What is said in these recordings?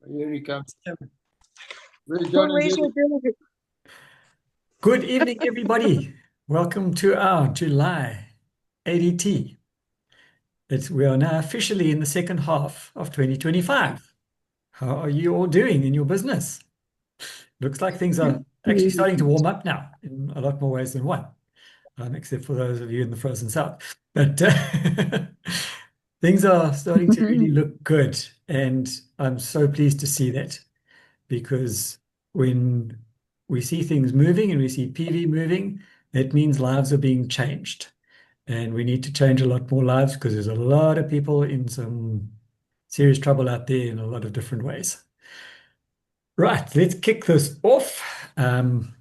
Here he comes. Where's Don't Johnny? raise your hand. Good evening, everybody. Welcome to our July ADT. We are now officially in the second half of 2025. How are you all doing in your business? Looks like things are actually starting to warm up now in a lot more ways than one, except for those of you in the frozen south. But things are starting to really look good. And I'm so pleased to see that because when we see things moving and we see PV moving, that means lives are being changed. And we need to change a lot more lives because there's a lot of people in some serious trouble out there in a lot of different ways. Right, let's kick this off. And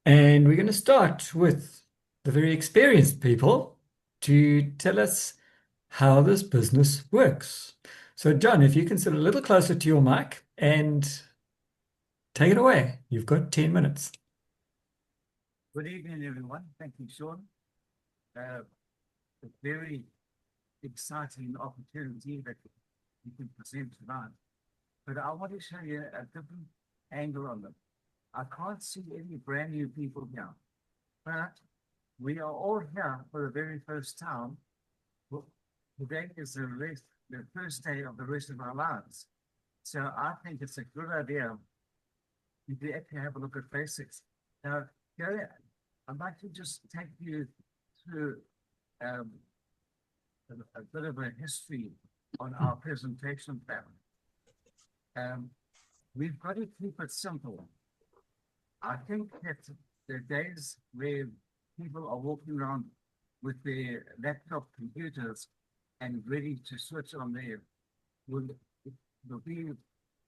we're going to start with the very experienced people to tell us how this business works. So, John, if you can sit a little closer to your mic and take it away. You've got 10 minutes. Good evening, everyone. Thank you, Sean. A very exciting opportunity that you can present tonight. But I want to show you a different angle on them. I can't see any brand new people here, but we are all here for the very first time. Today is the first day of the rest of our lives. So I think it's a good idea if you actually have a look at basics. Now, Gary, I'd like to just take you through a bit of a history on our presentation plan. We've got to keep it simple. I think that the days where people are walking around with their laptop computers and ready to switch on there will be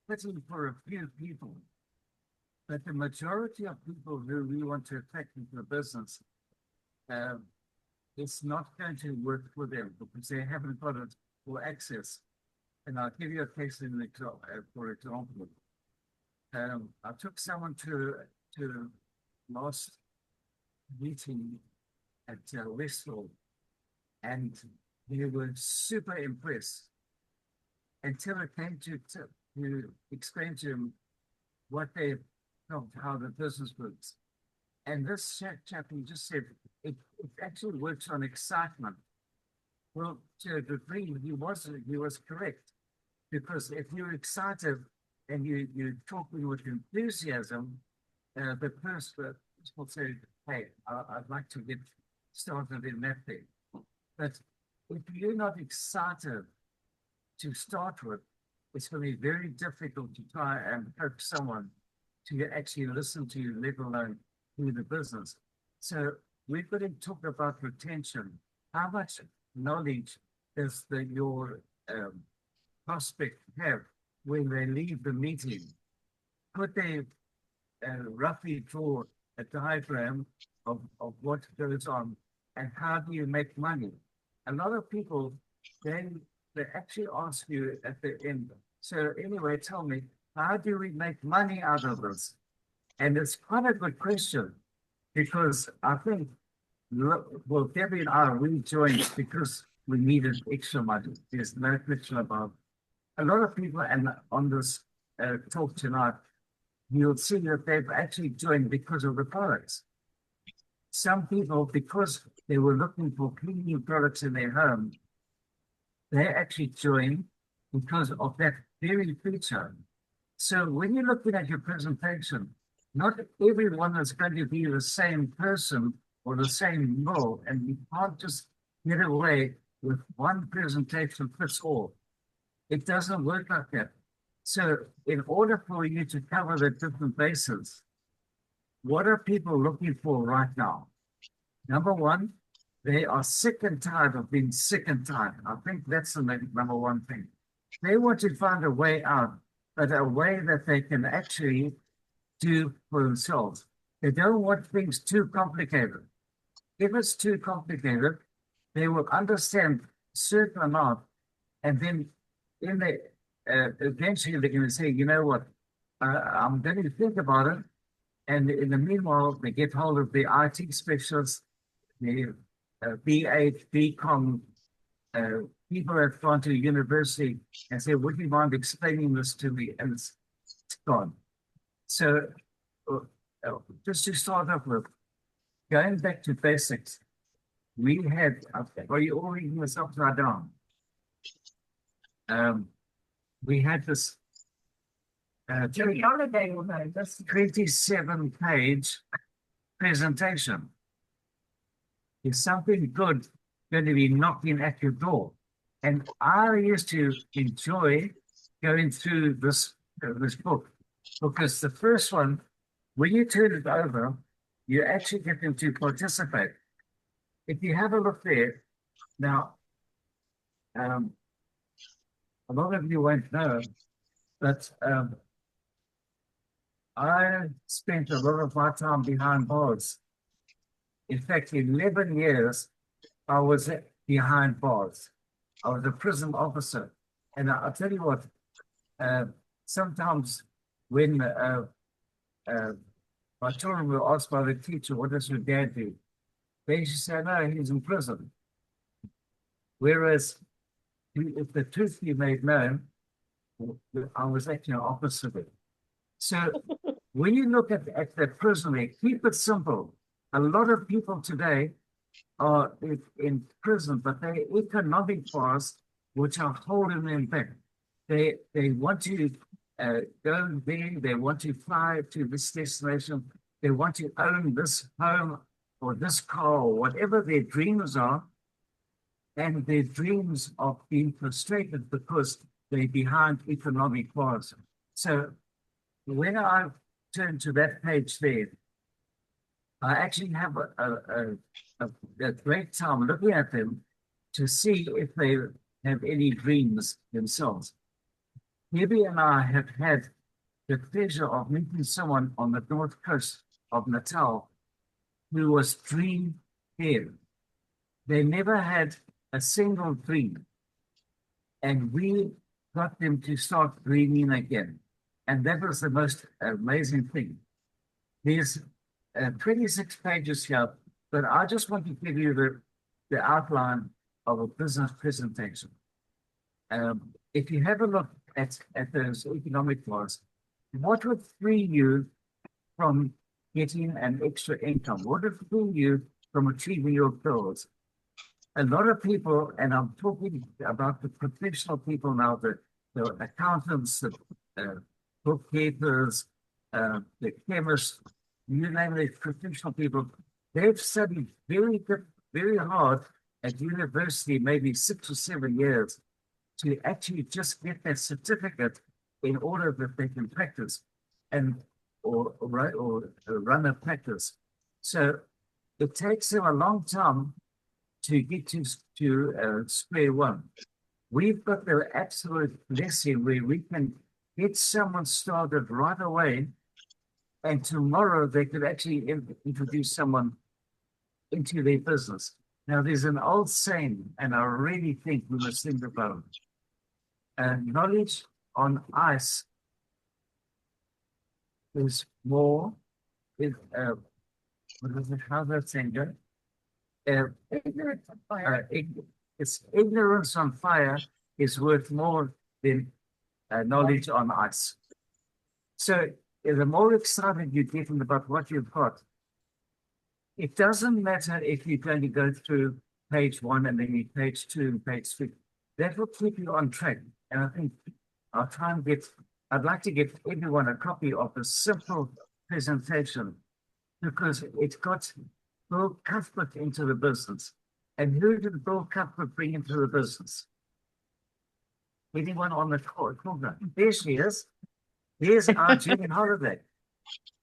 fitting for a few people. But the majority of people who we want to attract into the business, it's not going to work for them because they haven't got it for access. And I'll give you a case for example. I took someone to last meeting at Westfield, and they were super impressed until it came to explain to them what they felt, how the business works. And this chap, he just said, it actually works on excitement. Well, to a degree, he was correct. Because if you're excited and you're talking with enthusiasm, the person will say, hey, I'd like to get started in that thing. But if you're not excited to start with, it's going to be very difficult to try and hope someone to actually listen to you, let alone do the business. So we've got to talk about retention. How much knowledge does your prospect have when they leave the meeting? Could they roughly draw a diagram of what goes on and how do you make money? A lot of people, they actually ask you at the end, so anyway, tell me, how do we make money out of this? And it's quite a good question because I think, well, Debbie and I, we joined because we needed extra money. There's no question about it. A lot of people, and on this talk tonight, you'll see that they've actually joined because of the products. Some people, because they were looking for cleaning products in their home, they actually joined because of that very feature. So when you're looking at your presentation, not everyone is going to be the same person or the same role, and you can't just get away with one presentation fits all. It doesn't work like that. So in order for you to cover the different bases, what are people looking for right now? Number one, they are sick and tired of being sick and tired. I think that's the number one thing. They want to find a way out, but a way that they can actually do for themselves. They don't want things too complicated. If it's too complicated, they will understand a certain amount, and then eventually they're going to say, you know what, I'm going to think about it. And in the meanwhile, they get hold of the IT specialists, the B8, BCom people have gone to university and said, would you mind explaining this to me? And it's gone. So just to start off with, going back to basics, we had, are you all reading this upside down? We had this 27-page presentation. Is something good going to be knocking at your door? And I used to enjoy going through this book, because the first one, when you turn it over, you actually get them to participate. If you have a look there, now, a lot of you won't know, but I spent a lot of my time behind bars. In fact, 11 years, I was behind bars. I was a prison officer. And I'll tell you what, sometimes when my children were asked by the teacher, what does your dad do? They used to say, no, he's in prison. Whereas if the truth be made known, I was actually an officer. So when you look at the prison, keep it simple. A lot of people today are in prison, but they're economic bars which are holding them back. They want to go there, they want to fly to this destination, they want to own this home or this car or whatever their dreams are, and their dreams are being frustrated because they're behind economic bars. So when I turn to that page there, I actually have a great time looking at them to see if they have any dreams themselves. Debbie and I have had the pleasure of meeting someone on the north coast of Natal who was dream head. They never had a single dream, and we got them to start dreaming again. And that was the most amazing thing. There's 26 pages here, but I just want to give you the outline of a business presentation. If you have a look at those economic laws, what would free you from getting an extra income? What would free you from achieving your goals? A lot of people, and I'm talking about the professional people now, the accountants, the bookkeepers, the chemists, you name it, professional people, they've studied very hard at university, maybe 6 or 7 years, to actually just get that certificate in order that they can practice or run a practice. So it takes them a long time to get to square one. We've got the absolute blessing where we can get someone started right away, and tomorrow they could actually introduce someone into their business. Now, there's an old saying, and I really think we must think about it. Knowledge on ice is more, how that saying go? It's ignorance on fire is worth more than knowledge on ice. So the more excited you get about what you've got, it doesn't matter if you're going to go through page 1 and then page 2 and page 3. That will keep you on track. And I think I'd like to get everyone a copy of a simple presentation, because it's got Bill Cuthbert into the business. And who did Bill Cuthbert bring into the business? Anyone on the call? There she is. Here's our Julian Holiday,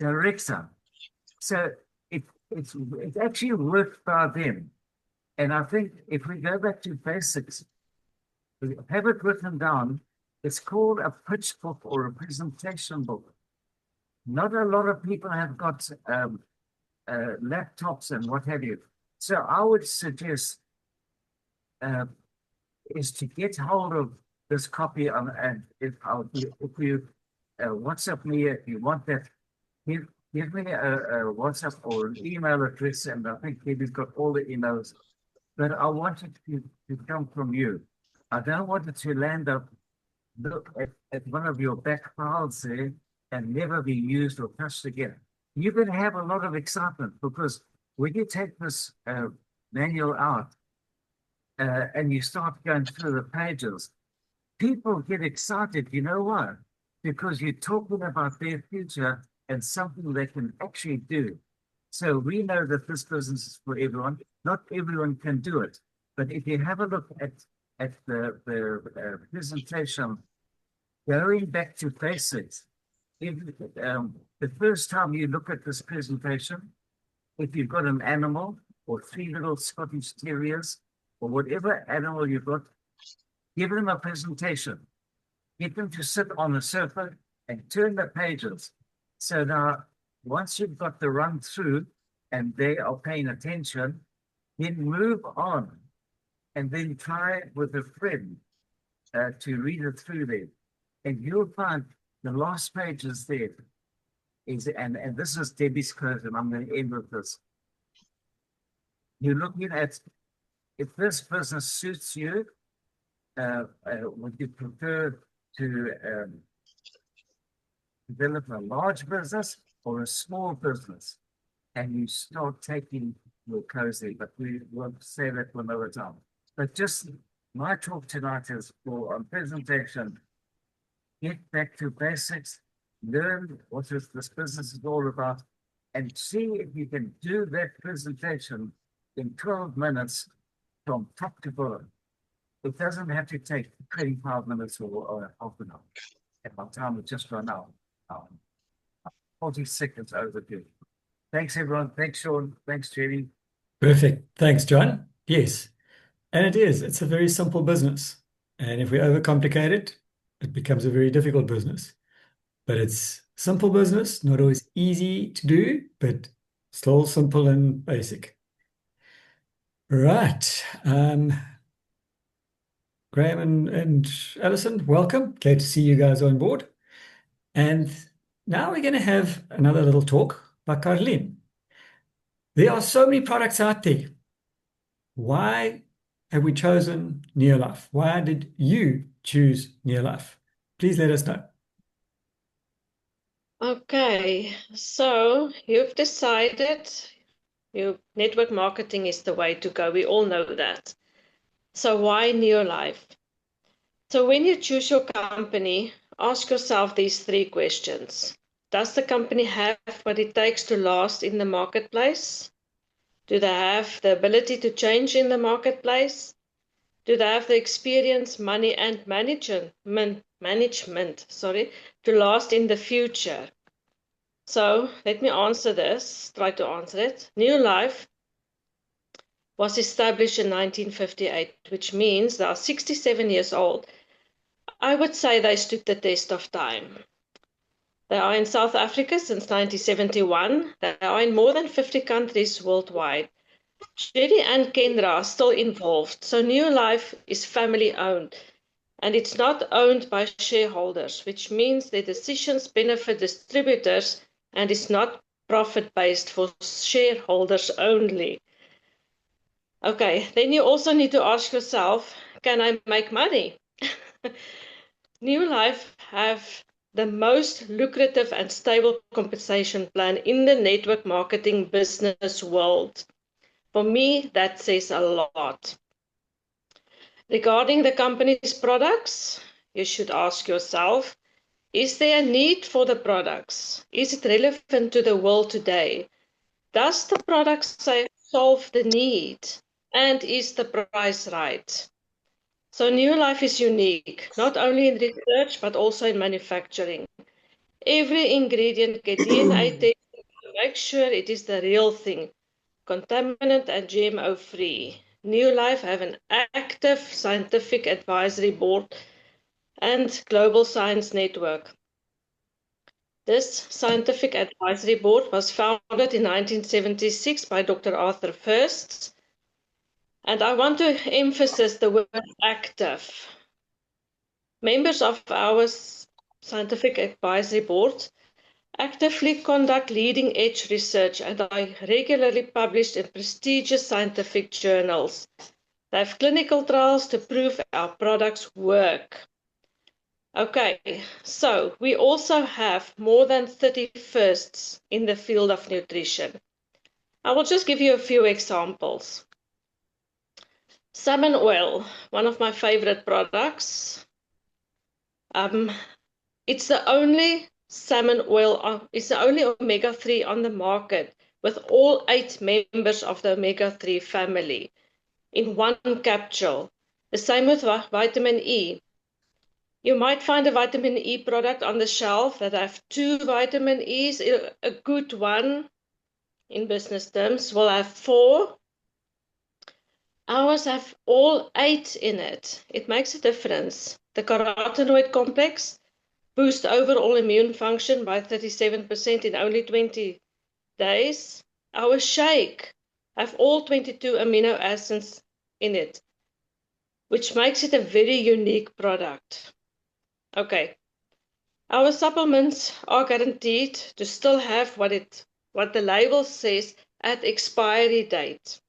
director. So it's actually worked by them. And I think if we go back to basics, we have it written down, it's called a pitch book or a presentation book. Not a lot of people have got laptops and what have you. So I would suggest is to get hold of this copy and if you WhatsApp me if you want that, give me a WhatsApp or an email address, and I think Debbie's got all the emails. but I want it to come from you. I don't want it to land up, look at one of your back files there and never be used or touched again. You're going to have a lot of excitement because when you take this manual out and you start going through the pages, people get excited. You know why? Because you're talking about their future and something they can actually do. So we know that this business is for everyone. Not everyone can do it. But if you have a look at the presentation, going back to basics, if, the first time you look at this presentation, if you've got an animal or 3 little Scottish terriers or whatever animal you've got, give them a presentation. Get them to sit on the sofa and turn the pages. So now, once you've got the run through and they are paying attention, then move on and then try with a friend to read it through there. And you'll find the last page is there. And this is Debbie's quote, and I'm going to end with this. You're looking at, if this business suits you, would you prefer to develop a large business or a small business? And you start taking your cozy, but we will say that for another time. But just my talk tonight is for presentation. Get back to basics, learn what this business is all about, and see if you can do that presentation in 12 minutes from top to bottom. It doesn't have to take 25 minutes or half an hour. And my time has just run out. 40 seconds overdue. Thanks, everyone. Thanks, Sean. Thanks, Jenny. Perfect. Thanks, John. Yes. And it's a very simple business. And if we overcomplicate it, it becomes a very difficult business. But it's simple business, not always easy to do, but still simple and basic. Right. Graham and Alison, welcome. Glad to see you guys on board. And now we're going to have another little talk by Caroline. There are so many products out there. Why have we chosen Neolife? Why did you choose Neolife? Please let us know. Okay, so you've decided your network marketing is the way to go. We all know that. So why Neolife? So when you choose your company, ask yourself these 3 questions. Does the company have what it takes to last in the marketplace? Do they have the ability to change in the marketplace? Do they have the experience, money, and management, to last in the future? So let me answer this, try to answer it. Neolife was established in 1958, which means they are 67 years old. I would say they stood the test of time. They are in South Africa since 1971. They are in more than 50 countries worldwide. Jerry and Kendra are still involved, so Neolife is family owned. And it's not owned by shareholders, which means their decisions benefit distributors and is not profit-based for shareholders only. Okay, then you also need to ask yourself, can I make money? Neolife have the most lucrative and stable compensation plan in the network marketing business world. For me, that says a lot. Regarding the company's products, you should ask yourself, is there a need for the products? Is it relevant to the world today? Does the product solve the need? And is the price right? So Neolife is unique, not only in research, but also in manufacturing. Every ingredient gets DNA tested to make sure it is the real thing, contaminant and GMO free. Neolife have an active scientific advisory board and global science network. This scientific advisory board was founded in 1976 by Dr. Arthur First. And I want to emphasize the word active. Members of our scientific advisory board actively conduct leading-edge research, and are regularly published in prestigious scientific journals. They have clinical trials to prove our products work. Okay, so we also have more than 30 firsts in the field of nutrition. I will just give you a few examples. Salmon oil, one of my favorite products. It's the only salmon oil, it's the only omega-3 on the market with all 8 members of the omega-3 family in one capsule. The same with vitamin E. You might find a vitamin E product on the shelf that have 2 vitamin E's. A good one, in business terms, will have 4. Ours have all 8 in it. It makes a difference. The carotenoid complex boost overall immune function by 37% in only 20 days. Our shake have all 22 amino acids in it, which makes it a very unique product. Okay, our supplements are guaranteed to still have what the label says at expiry date.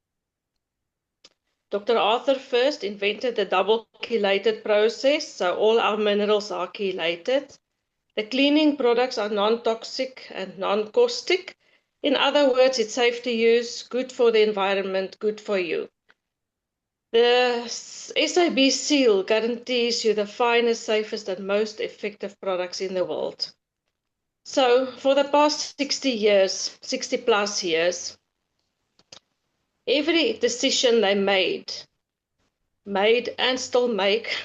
Dr. Arthur first invented the double chelated process, so all our minerals are chelated. The cleaning products are non-toxic and non-caustic. In other words, it's safe to use, good for the environment, good for you. The SAB seal guarantees you the finest, safest, and most effective products in the world. So for the past 60 plus years, every decision they made and still make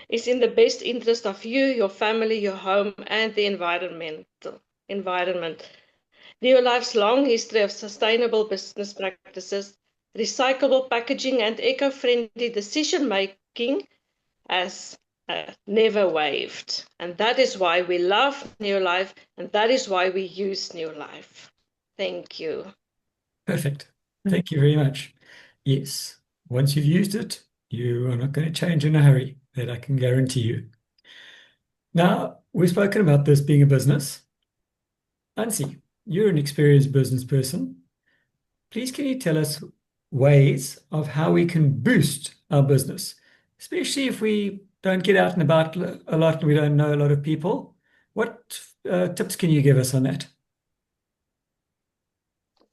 is in the best interest of you, your family, your home, and the environment. Neolife's long history of sustainable business practices, recyclable packaging, and eco-friendly decision-making has never wavered. And that is why we love Neolife, and that is why we use Neolife. Thank you. Perfect. Thank you very much. Yes, once you've used it, you are not going to change in a hurry. That I can guarantee you. Now, we've spoken about this being a business. Nancy, you're an experienced business person. Please, can you tell us ways of how we can boost our business, especially if we don't get out and about a lot and we don't know a lot of people? What tips can you give us on that?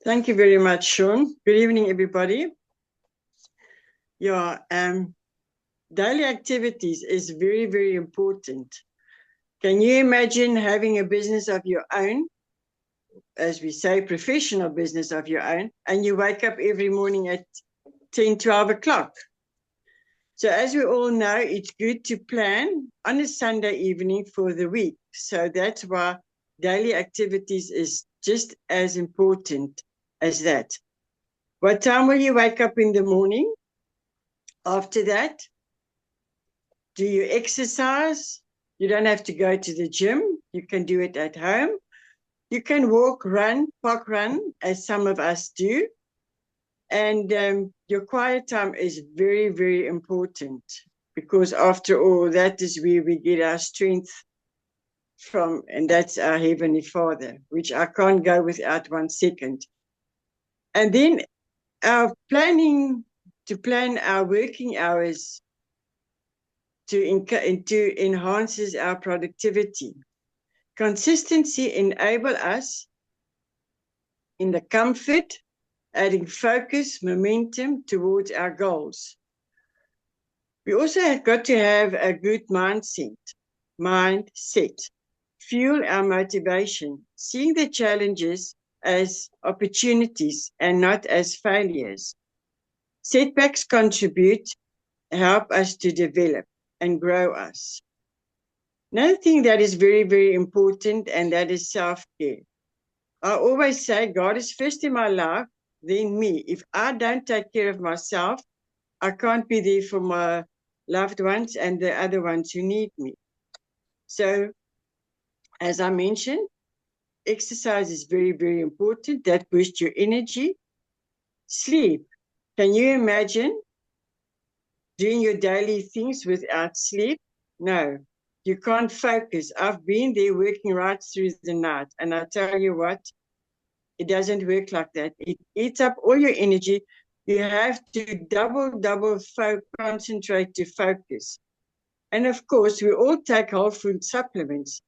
Thank you very much, Sean. Good evening, everybody. Yeah, daily activities is very, very important. Can you imagine having a business of your own, as we say, professional business of your own, and you wake up every morning at 10, 12 o'clock? So as we all know, it's good to plan on a Sunday evening for the week. So that's why daily activities is just as important as that. What time will you wake up in the morning? After that, do you exercise? You don't have to go to the gym. You can do it at home. You can walk, run, park run, as some of us do. And your quiet time is very, very important, because after all, that is where we get our strength from, and that's our Heavenly Father, which I can't go without 1 second. And then our planning, to plan our working hours to enhances our productivity. Consistency enable us in the comfort, adding focus, momentum towards our goals. We also have got to have a good mindset, fuel our motivation, seeing the challenges as opportunities and not as failures. Setbacks help us to develop and grow us. Another thing that is very, very important, and that is self-care. I always say God is first in my life, then me. If I don't take care of myself, I can't be there for my loved ones and the other ones who need me. So, as I mentioned, exercise is very, very important. That boosts your energy. Sleep. Can you imagine doing your daily things without sleep? No. you can't focus. I've been there working right through the night, and I tell you what, it doesn't work like that. It eats up all your energy. You have to double concentrate to focus. And of course, we all take whole food supplements,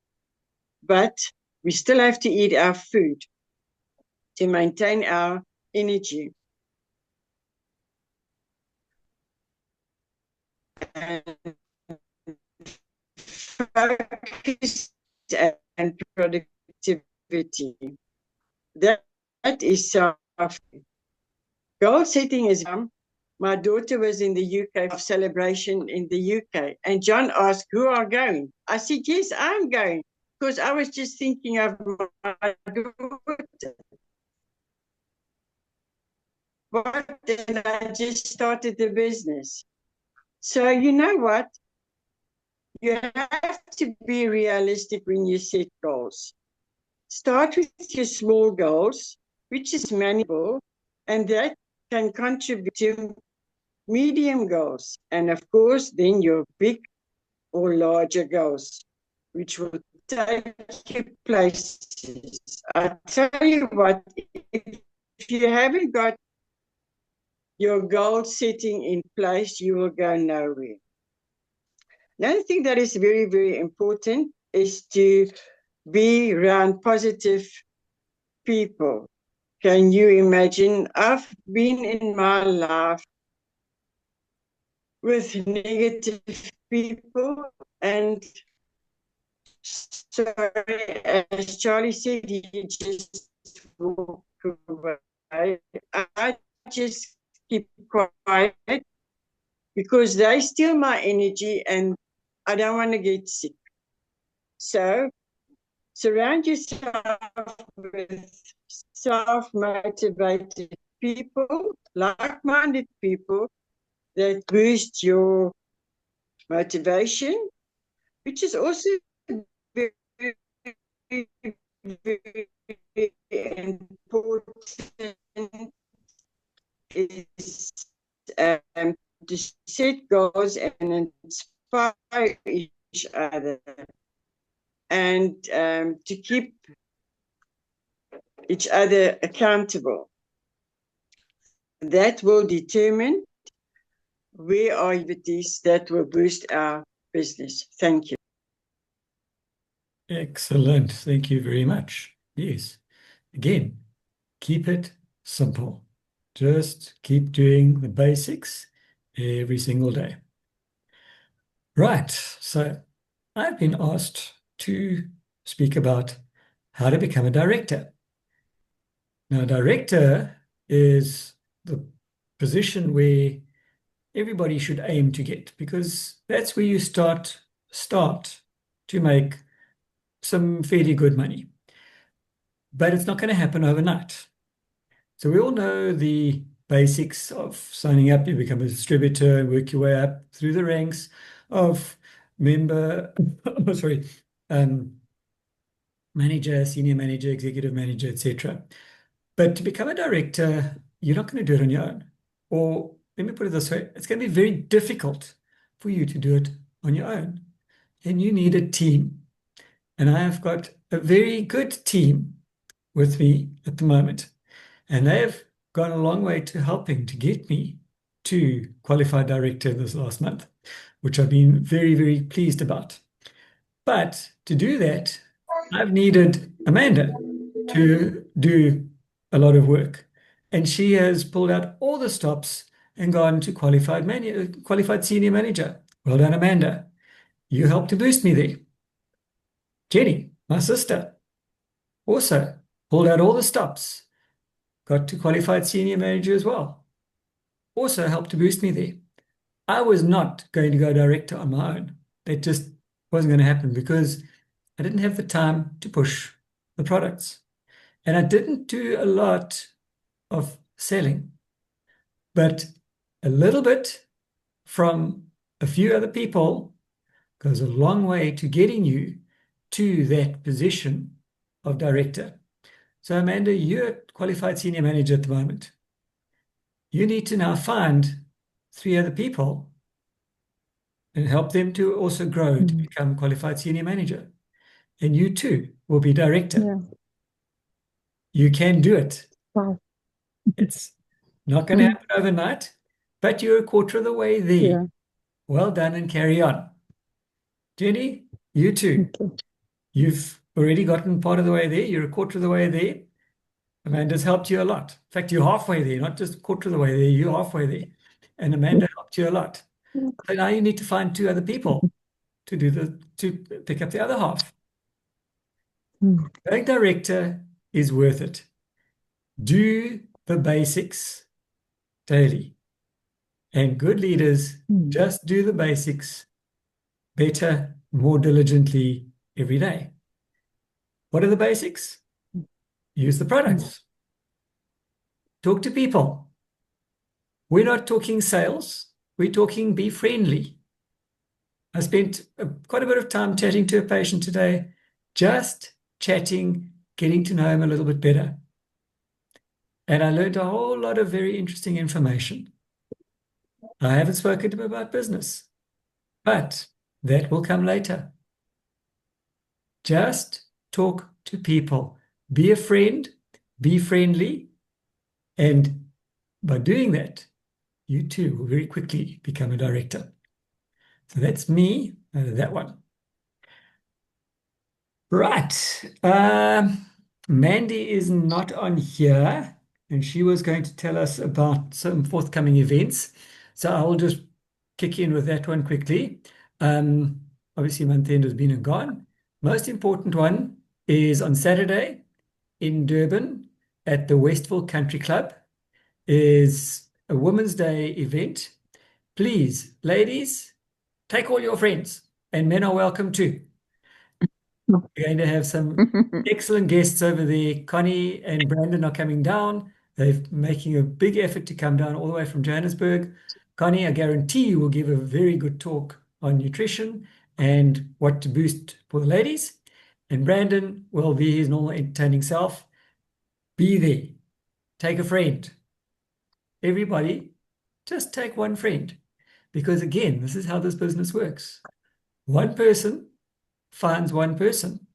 but we still have to eat our food to maintain our energy. And focus and productivity. That is self. Goal setting is my daughter was in the UK of celebration in the UK, and John asked, "Who are going?" I said, "Yes, I'm going," because I was just thinking of my daughter. But then I just started the business. So you know what? You have to be realistic when you set goals. Start with your small goals, which is manageable, and that can contribute to medium goals. And of course, then your big or larger goals, which will take you places. I tell you what, if you haven't got your goal setting in place, you will go nowhere. Another thing that is very, very important is to be around positive people. Can you imagine? I've been in my life with negative people, and sorry, as Charlie said, he just walk away. I just keep quiet because they steal my energy and I don't want to get sick. So surround yourself with self-motivated people, like-minded people that boost your motivation, which is also very, very important, is to set goals and inspire each other, and to keep each other accountable. That will determine where are activities that will boost our business. Thank you. Excellent. Thank you very much. Yes. Again, keep it simple. Just keep doing the basics every single day. Right. So I've been asked to speak about how to become a director. Now, director is the position where everybody should aim to get, because that's where you start to make some fairly good money. But it's not going to happen overnight. So we all know the basics of signing up. You become a distributor and work your way up through the ranks of member, manager, senior manager, executive manager, etc. But to become a director, you're not going to do it on your own. Or let me put it this way, it's going to be very difficult for you to do it on your own. And you need a team. And I have got a very good team with me at the moment. And they have gone a long way to helping to get me to qualified director this last month, which I've been very, very pleased about. But to do that, I've needed Amanda to do a lot of work. And she has pulled out all the stops and gone to qualified senior manager. Well done, Amanda. You helped to boost me there. Jenny, my sister, also pulled out all the stops, got to qualified senior manager as well. Also helped to boost me there. I was not going to go director on my own. That just wasn't going to happen because I didn't have the time to push the products. And I didn't do a lot of selling, but a little bit from a few other people goes a long way to getting you to that position of director. So Amanda, you're a qualified senior manager at the moment. You need to now find 3 other people and help them to also grow to become qualified senior manager. And you too will be director. Yeah. You can do it. Wow. It's not going to happen overnight, but you're a quarter of the way there. Yeah. Well done and carry on. Jenny, you too. Okay. You've already gotten part of the way there. You're a quarter of the way there. Amanda's helped you a lot. In fact, you're halfway there, not just a quarter of the way there, you're halfway there. And Amanda helped you a lot. So now you need to find 2 other people to pick up the other half. Being director is worth it. Do the basics daily. And good leaders just do the basics better, more diligently every day. What are the basics? Use the products. Talk to people. We're not talking sales. We're talking be friendly. I spent quite a bit of time chatting to a patient today, just chatting, getting to know him a little bit better. And I learned a whole lot of very interesting information. I haven't spoken to him about business, but that will come later. Just talk to people. Be a friend, be friendly, and by doing that, you too will very quickly become a director. So that's me, that one. Right. Mandy is not on here, and she was going to tell us about some forthcoming events. So I will just kick in with that one quickly. Obviously, month end has been and gone. Most important one is on Saturday in Durban at the Westville Country Club is a Women's Day event. Please, ladies, take all your friends, and men are welcome too. We're going to have some excellent guests over there. Connie and Brandon are coming down. They're making a big effort to come down all the way from Johannesburg. Connie, I guarantee you, will give a very good talk on nutrition and what to boost for the ladies. And Brandon will be his normal entertaining self. Be there. Take a friend. Everybody, just take one friend. Because again, this is how this business works. One person finds one person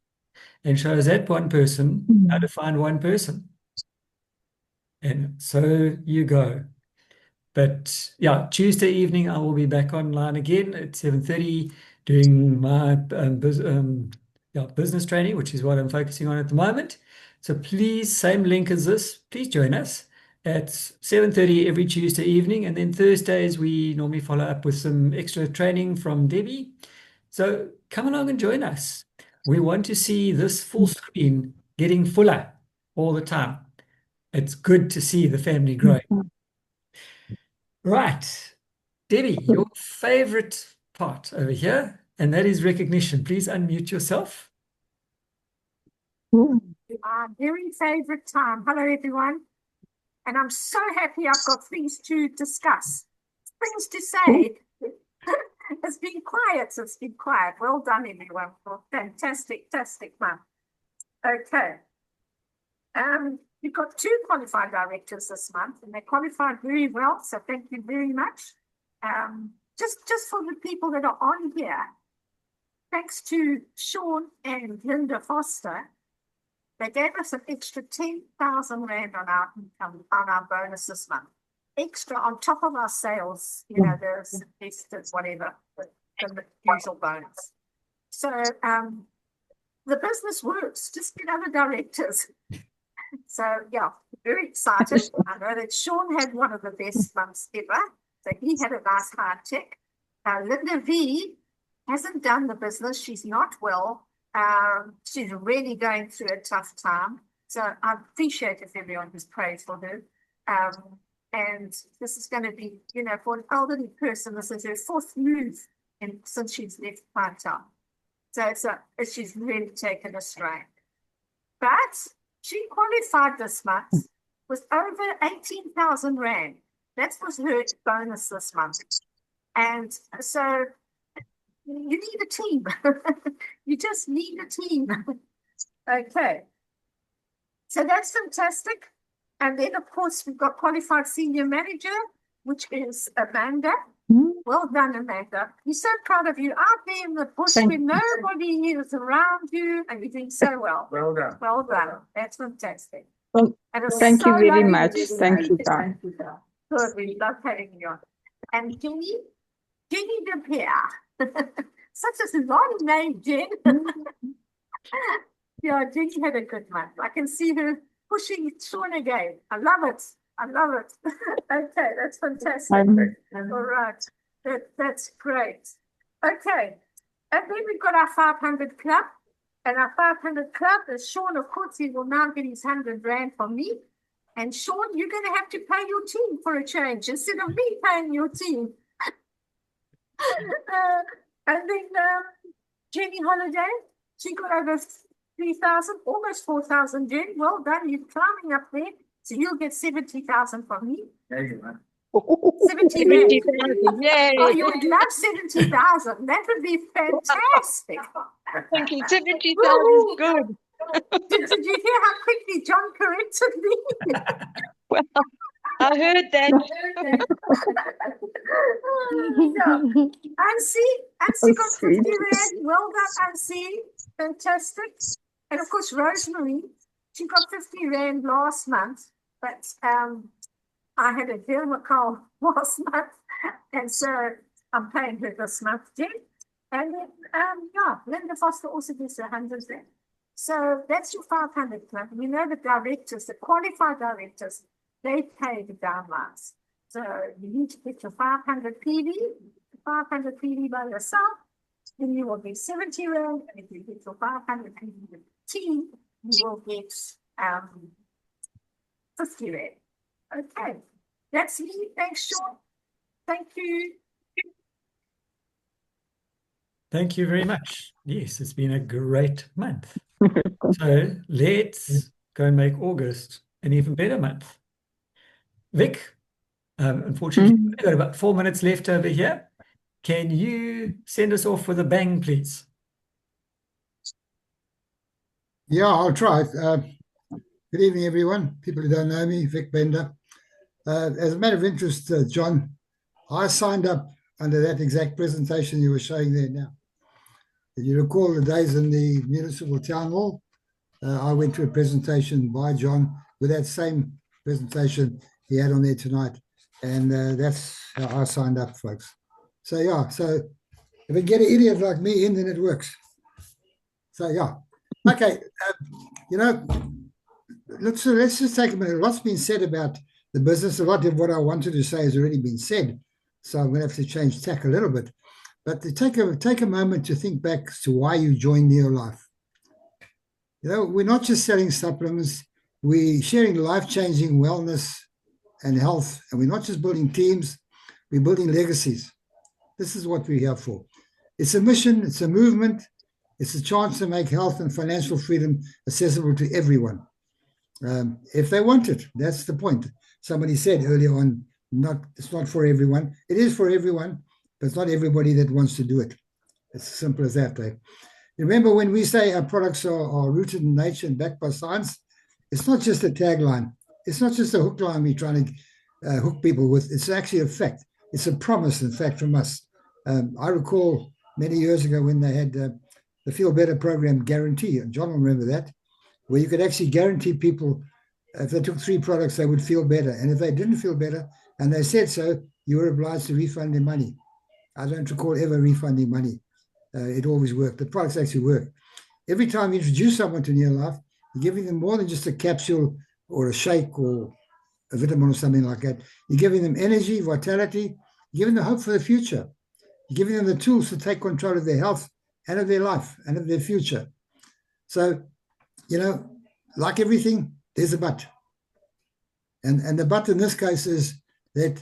and shows that one person how to find one person. And so you go. But yeah, Tuesday evening, I will be back online again at 7:30 doing my business training, which is what I'm focusing on at the moment. So please, same link as this, please join us at 7:30 every Tuesday evening. And then Thursdays, we normally follow up with some extra training from Debbie. So come along and join us. We want to see this full screen getting fuller all the time. It's good to see the family growing. Right. Debbie, your favorite part over here, and that is recognition. Please unmute yourself. Very favorite time. Hello, everyone. And I'm so happy I've got things to discuss, things to say. It's been quiet. It's been quiet. Well done, everyone. Fantastic month. Okay. We've got 2 qualified directors this month, and they qualified very well. So thank you very much. Just for the people that are on here, thanks to Sean and Linda Foster, they gave us an extra 10,000 Rand on our income, on our bonus this month. Extra on top of our sales, you know, the invested, whatever, the usual bonus. So the business works. Just get other directors. So yeah, very excited. I know that Sean had one of the best months ever. So he had a nice high check. Linda V hasn't done the business. She's not well. She's really going through a tough time. So I appreciate if everyone has praise for her. And this is going to be, you know, for an elderly person, this is her 4th move since she's left part-time. So she's really taken a strain. But she qualified this month with over 18,000 Rand. That was her bonus this month. And so you need a team. You just need a team. Okay. So that's fantastic. And then, of course, we've got qualified senior manager, which is Amanda. Well done, Amanda. He's so proud of you out there in the bush Thank where nobody is around you, and you're doing so well. Well done. Well done. That's fantastic. Well, And it's thank so you very lovely much. to see Thank you, Tom. Good, we love having you on. And Jenny de Pierre. Such a long name, Jen. Yeah, Jenny had a good month. I can see her pushing Sean again. I love it. I love it. Okay, that's fantastic. All right. That's great. Okay. And then we've got our 500 club. And our 500 club is Sean, of course, he will now get his 100 Rand from me. And Sean, you're going to have to pay your team for a change instead of me paying your team. And then Jenny Holiday, she got over 3,000, almost 4,000, Jen. Well done, you're climbing up there. So you'll get 70,000 from me. There you go. 70 Rand. 70,000. Yay. Oh, you would love 70,000. That would be fantastic. Thank you. 70,000 is good. Did you hear how quickly John corrected me? Well, I heard that. Yeah. Ansi got 50 sweet. Rand. Well done, Ansi. Fantastic. And of course, Rosemary, she got 50 Rand last month, but I had a deal with Carl last month, and so I'm paying her this month, Jen. And then, yeah, Linda Foster also gets 100 Rand. So that's your 500 club. You know the directors, the qualified directors, they pay the downlines. So you need to get your 500 PV by yourself, then you will get 70 Rand. And if you get your 500 PV with the team, you will get 50 Rand. Okay, that's me. Thanks, Sean. Thank you. Thank you very much. Yes, it's been a great month. So let's go and make August an even better month. Vic, unfortunately, we've got about 4 minutes left over here. Can you send us off with a bang, please? Yeah, I'll try. Good evening, everyone. People who don't know me, Vic Bender. As a matter of interest, John, I signed up under that exact presentation you were showing there now. If you recall the days in the municipal town hall, I went to a presentation by John with that same presentation he had on there tonight. And that's how I signed up, folks. So, yeah, so if we get an idiot like me in, then it works. So, yeah. Okay, you know, let's just take a minute. Lots been said about the business. A lot of what I wanted to say has already been said. So I'm going to have to change tack a little bit. But to take a moment to think back to why you joined Neolife. You know, we're not just selling supplements. We're sharing life-changing wellness and health. And we're not just building teams. We're building legacies. This is what we're here for. It's a mission. It's a movement. It's a chance to make health and financial freedom accessible to everyone. If they want it, that's the point. Somebody said earlier on, it's not for everyone. It is for everyone, but it's not everybody that wants to do it. It's as simple as that. Eh? Remember, when we say our products are rooted in nature and backed by science, it's not just a tagline. It's not just a hook line we're trying to hook people with. It's actually a fact. It's a promise, in fact, from us. I recall many years ago when they had the Feel Better program guarantee. John will remember that, where you could actually guarantee people if they took 3 products, they would feel better. And if they didn't feel better, and they said so, you were obliged to refund their money. I don't recall ever refunding money. It always worked. The products actually work. Every time you introduce someone to Neolife, you're giving them more than just a capsule or a shake or a vitamin or something like that. You're giving them energy, vitality. You're giving them hope for the future. You're giving them the tools to take control of their health and of their life and of their future. So, you know, like everything, there's a but. And the but in this case is that,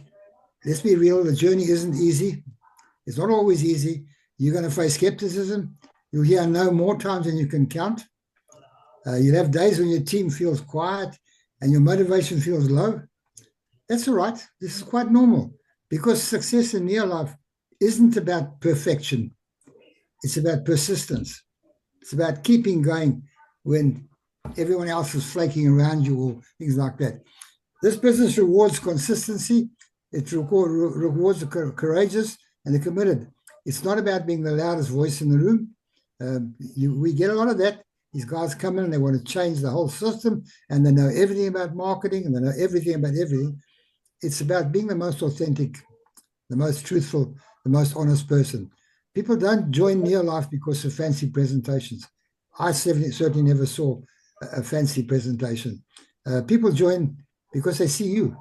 let's be real, the journey isn't easy. It's not always easy. You're going to face skepticism. You'll hear no more times than you can count. You'll have days when your team feels quiet and your motivation feels low. That's all right. This is quite normal, because success in Neolife isn't about perfection. It's about persistence. It's about keeping going when everyone else is flaking around you or things like that. This business rewards consistency. It rewards the courageous and the committed. It's not about being the loudest voice in the room. We get a lot of that. These guys come in and they want to change the whole system, and they know everything about marketing and they know everything about everything. It's about being the most authentic, the most truthful, the most honest person. People don't join Neolife because of fancy presentations. I certainly never saw a fancy presentation. People join because they see you.